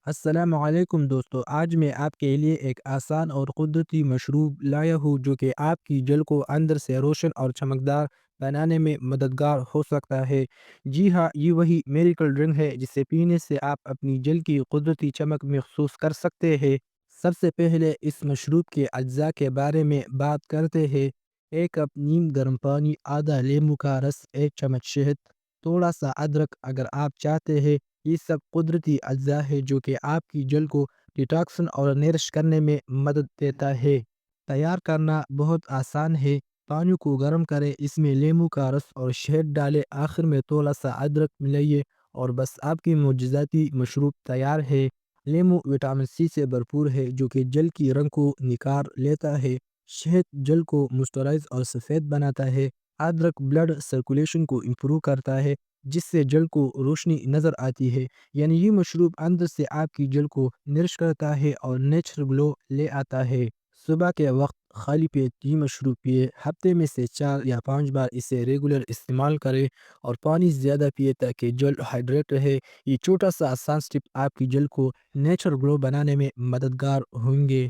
السلام علیکم دوستو، آج میں آپ کے لیے ایک آسان اور قدرتی مشروب لایا ہوں جو کہ آپ کی جل کو اندر سے روشن اور چمکدار بنانے میں مددگار ہو سکتا ہے۔ جی ہاں، یہ وہی میریکل ڈرنک ہے جسے پینے سے آپ اپنی جل کی قدرتی چمک محسوس کر سکتے ہیں۔ سب سے پہلے اس مشروب کے اجزاء کے بارے میں بات کرتے ہیں۔ ایک کپ نیم گرم پانی، آدھا لیمو کا رس، ایک چمچ شہد، تھوڑا سا ادرک اگر آپ چاہتے ہیں۔ یہ سب قدرتی اجزاء ہے جو کہ آپ کی جلد کو ڈیٹاکسن اور نرش کرنے میں مدد دیتا ہے۔ تیار کرنا بہت آسان ہے۔ پانی کو گرم کریں، اس میں لیموں کا رس اور شہد ڈالیں، آخر میں تھوڑا سا ادرک ملائیے اور بس آپ کی معجزاتی مشروب تیار ہے۔ لیموں وٹامن سی سے بھرپور ہے جو کہ جلد کی رنگ کو نکھار لیتا ہے۔ شہد جلد کو موئسچرائز اور سفید بناتا ہے۔ ادرک بلڈ سرکولیشن کو امپروو کرتا ہے جس سے جلد کو روشنی نظر آتی ہے۔ یعنی یہ مشروب اندر سے آپ کی جلد کو نرش کرتا ہے اور نیچرل گلو لے آتا ہے۔ صبح کے وقت خالی پیٹ یہ مشروب پیے، ہفتے میں سے 4 یا 5 بار اسے ریگولر استعمال کرے اور پانی زیادہ پیے تاکہ جلد ہائیڈریٹ رہے۔ یہ چھوٹا سا آسان سٹیپ آپ کی جلد کو نیچرل گلو بنانے میں مددگار ہوں گے۔